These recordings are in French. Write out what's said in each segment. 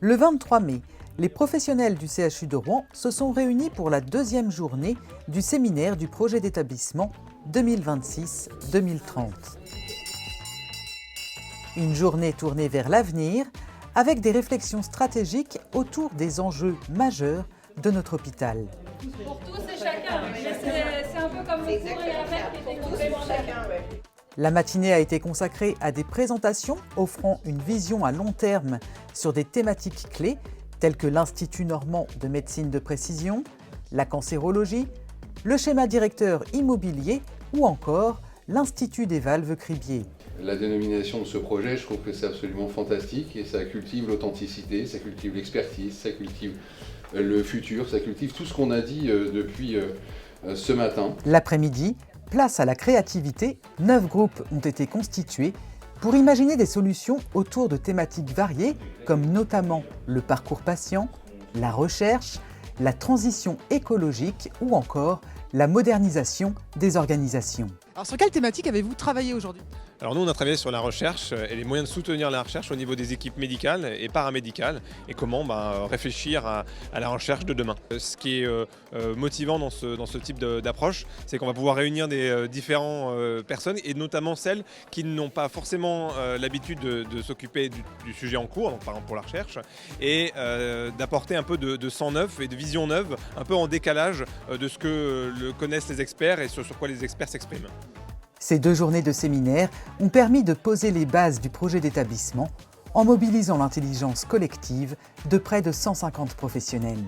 Le 23 mai, les professionnels du CHU de Rouen se sont réunis pour la deuxième journée du séminaire du projet d'établissement 2026-2030. Une journée tournée vers l'avenir avec des réflexions stratégiques autour des enjeux majeurs de notre hôpital. Pour tous et chacun, c'est un peu comme le cours et la fête qui étaient complémentaires. La matinée a été consacrée à des présentations offrant une vision à long terme sur des thématiques clés telles que l'Institut normand de médecine de précision, la cancérologie, le schéma directeur immobilier ou encore l'Institut des valves Cribier. La dénomination de ce projet, je trouve que c'est absolument fantastique et ça cultive l'authenticité, ça cultive l'expertise, ça cultive le futur, ça cultive tout ce qu'on a dit depuis ce matin. L'après-midi, place à la créativité, 9 groupes ont été constitués pour imaginer des solutions autour de thématiques variées comme notamment le parcours patient, la recherche, la transition écologique ou encore la modernisation des organisations. Alors sur quelle thématique avez-vous travaillé aujourd'hui ? Alors nous on a travaillé sur la recherche et les moyens de soutenir la recherche au niveau des équipes médicales et paramédicales et comment réfléchir à la recherche de demain. Ce qui est motivant dans ce type d'approche, c'est qu'on va pouvoir réunir des différentes personnes et notamment celles qui n'ont pas forcément l'habitude de s'occuper du sujet en cours, donc par exemple pour la recherche, et d'apporter un peu de sang neuf et de vision neuve, un peu en décalage de ce que connaissent les experts et sur quoi les experts s'expriment. Ces 2 journées de séminaire ont permis de poser les bases du projet d'établissement en mobilisant l'intelligence collective de près de 150 professionnels.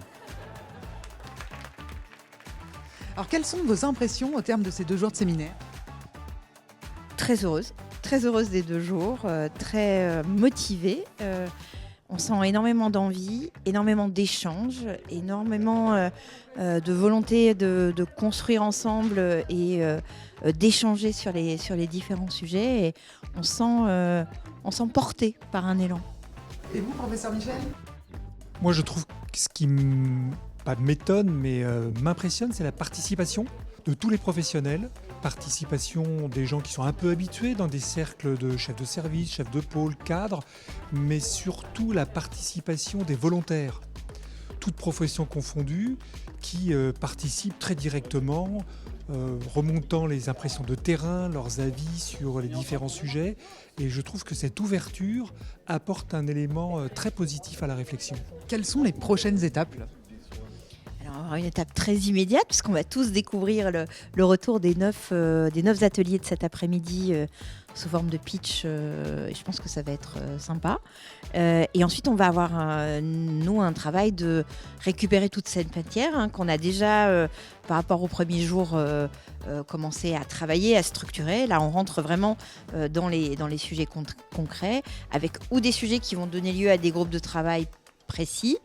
Alors quelles sont vos impressions au terme de ces 2 jours de séminaire ? Très heureuse des 2 jours, très motivée. On sent énormément d'envie, énormément d'échanges, énormément de volonté de construire ensemble et d'échanger sur les différents sujets. Et on sent porté par un élan. Et vous, professeur Michel ? Moi, je trouve que ce qui pas m'étonne, mais m'impressionne, c'est la participation de tous les professionnels. Participation des gens qui sont un peu habitués dans des cercles de chefs de service, chefs de pôle, cadres, mais surtout la participation des volontaires, toutes professions confondues, qui participent très directement, remontant les impressions de terrain, leurs avis sur les différents sujets. Et je trouve que cette ouverture apporte un élément très positif à la réflexion. Quelles sont les prochaines étapes ? Alors, on va avoir une étape très immédiate puisqu'on va tous découvrir le retour des 9 ateliers de cet après-midi sous forme de pitch. Et je pense que ça va être sympa. Et ensuite, on va avoir, nous, un travail de récupérer toute cette matière qu'on a déjà, par rapport au premier jour, commencé à travailler, à structurer. Là, on rentre vraiment dans les sujets concrets, avec ou des sujets qui vont donner lieu à des groupes de travail précis,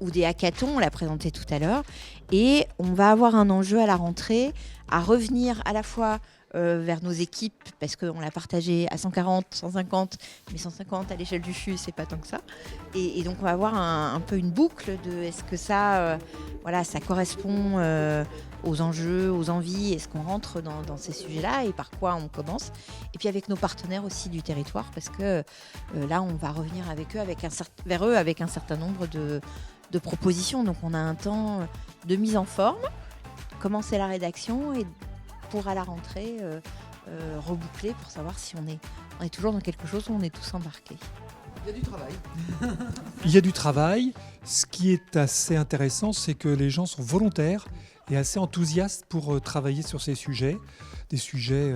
ou des hackathons, on l'a présenté tout à l'heure. Et on va avoir un enjeu à la rentrée, à revenir à la fois vers nos équipes, parce qu'on l'a partagé à 140, 150, mais 150 à l'échelle du CHU, c'est pas tant que ça. Et donc on va avoir un peu une boucle de est-ce que ça correspond aux enjeux, aux envies, est-ce qu'on rentre dans ces sujets-là et par quoi on commence. Et puis avec nos partenaires aussi du territoire, parce que là on va revenir vers eux avec un certain nombre de propositions. Donc on a un temps de mise en forme, commencer la rédaction et pour à la rentrée reboucler pour savoir si on est toujours dans quelque chose où on est tous embarqués. Il y a du travail. Il y a du travail. Ce qui est assez intéressant, c'est que les gens sont volontaires et assez enthousiastes pour travailler sur ces sujets. Des sujets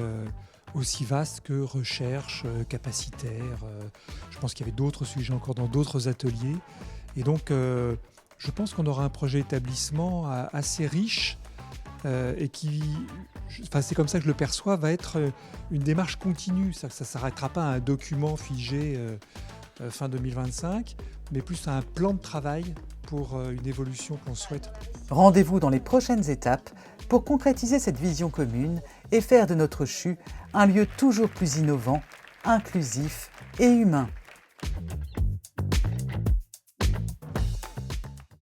aussi vastes que recherche, capacitaire. Je pense qu'il y avait d'autres sujets encore dans d'autres ateliers. Et donc, je pense qu'on aura un projet établissement assez riche et qui, c'est comme ça que je le perçois, va être une démarche continue. Ça ne s'arrêtera pas à un document figé fin 2025, mais plus à un plan de travail pour une évolution qu'on souhaite. Rendez-vous dans les prochaines étapes pour concrétiser cette vision commune et faire de notre CHU un lieu toujours plus innovant, inclusif et humain.